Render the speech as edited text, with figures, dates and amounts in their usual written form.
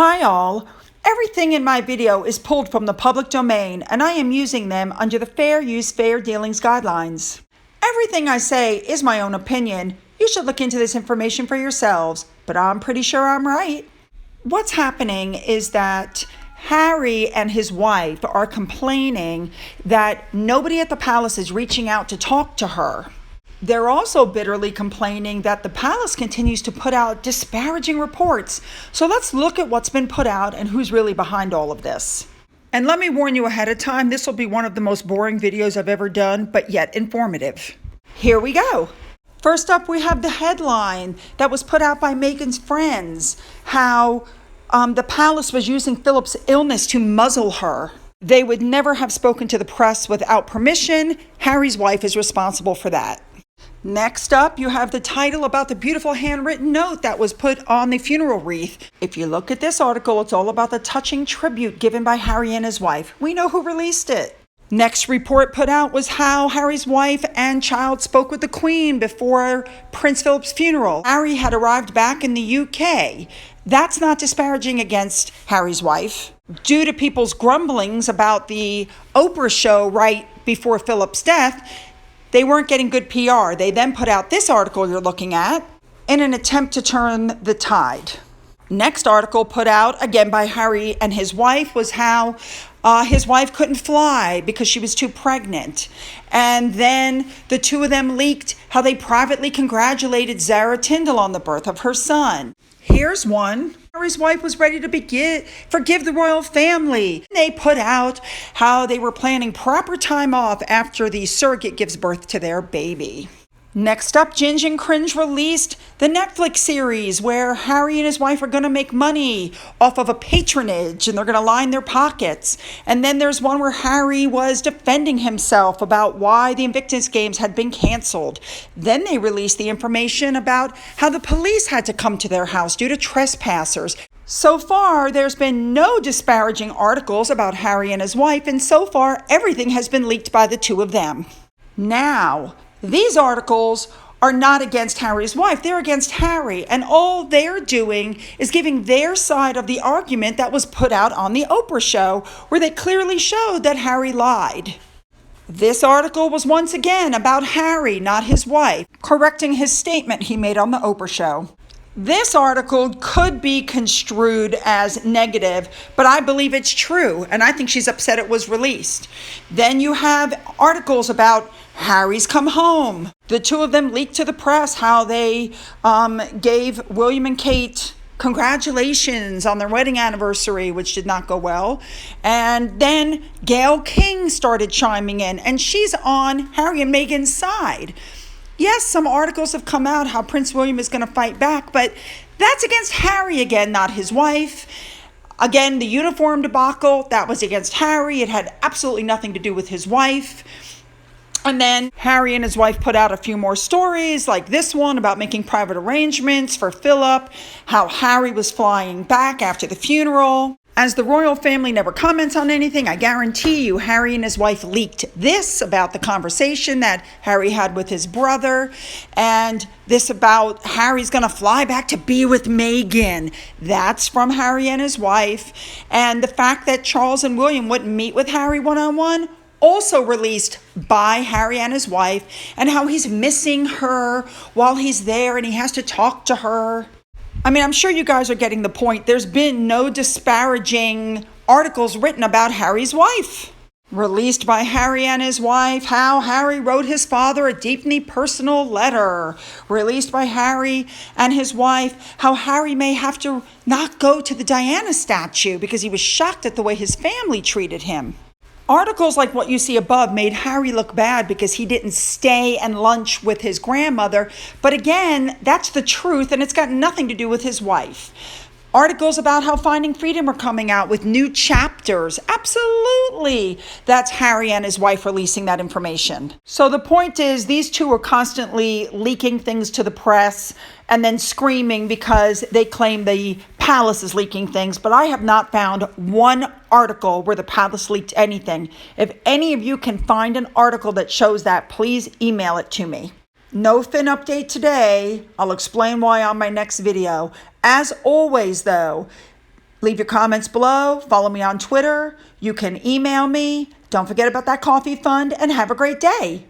Hi all. Everything in my video is pulled from the public domain and I am using them under the Fair Use Fair Dealings guidelines. Everything I say is my own opinion. You should look into this information for yourselves, but I'm pretty sure I'm right. What's happening is that Harry and his wife are complaining that nobody at the palace is reaching out to talk to her. They're also bitterly complaining that the palace continues to put out disparaging reports. So let's look at what's been put out and who's really behind all of this. And let me warn you ahead of time, this will be one of the most boring videos I've ever done, but yet informative. Here we go. First up, we have the headline that was put out by Meghan's friends, how the palace was using Philip's illness to muzzle her. They would never have spoken to the press without permission. Harry's wife is responsible for that. Next up, you have the title about the beautiful handwritten note that was put on the funeral wreath. If you look at this article, it's all about the touching tribute given by Harry and his wife. We know who released it. Next report put out was how Harry's wife and child spoke with the Queen before Prince Philip's funeral. Harry had arrived back in the UK. That's not disparaging against Harry's wife. Due to people's grumblings about the Oprah show right before Philip's death, they weren't getting good PR. They then put out this article you're looking at in an attempt to turn the tide. Next article put out, again by Harry and his wife, was how his wife couldn't fly because she was too pregnant. And then the two of them leaked how they privately congratulated Zara Tindall on the birth of her son. Here's one. Harry's wife was ready to forgive the royal family. They put out how they were planning proper time off after the surrogate gives birth to their baby. Next up, Ginge and Cringe released the Netflix series where Harry and his wife are going to make money off of a patronage and they're going to line their pockets. And then there's one where Harry was defending himself about why the Invictus Games had been canceled. Then they released the information about how the police had to come to their house due to trespassers. So far, there's been no disparaging articles about Harry and his wife, and so far, everything has been leaked by the two of them. Now, these articles are not against Harry's wife. They're against Harry. And all they're doing is giving their side of the argument that was put out on the Oprah show, where they clearly showed that Harry lied. This article was once again about Harry, not his wife, correcting his statement he made on the Oprah show. This article could be construed as negative, but I believe it's true, and I think she's upset it was released. Then you have articles about Harry's come home. The two of them leaked to the press how they gave William and Kate congratulations on their wedding anniversary, which did not go well. And then Gayle King started chiming in, and she's on Harry and Meghan's side. Yes, some articles have come out how Prince William is going to fight back, but that's against Harry again, not his wife. Again, the uniform debacle, that was against Harry. It had absolutely nothing to do with his wife. And then Harry and his wife put out a few more stories, like this one about making private arrangements for Philip, how Harry was flying back after the funeral. As the royal family never comments on anything, I guarantee you Harry and his wife leaked this about the conversation that Harry had with his brother, and this about Harry's going to fly back to be with Meghan. That's from Harry and his wife. And the fact that Charles and William wouldn't meet with Harry one-on-one, also released by Harry and his wife, and how he's missing her while he's there and he has to talk to her. I mean, I'm sure you guys are getting the point. There's been no disparaging articles written about Harry's wife. Released by Harry and his wife, how Harry wrote his father a deeply personal letter. Released by Harry and his wife, how Harry may have to not go to the Diana statue because he was shocked at the way his family treated him. Articles like what you see above made Harry look bad because he didn't stay and lunch with his grandmother. But again, that's the truth, and it's got nothing to do with his wife. Articles about how Finding Freedom are coming out with new chapters. Absolutely. That's Harry and his wife releasing that information. So the point is, these two are constantly leaking things to the press and then screaming because they claim the palace is leaking things. But I have not found one article where the palace leaked anything. If any of you can find an article that shows that, please email it to me. No Fin update today. I'll explain why on my next video. As always, though, Leave your comments below. Follow me on Twitter. You can email me. Don't forget about that coffee fund and have a great day.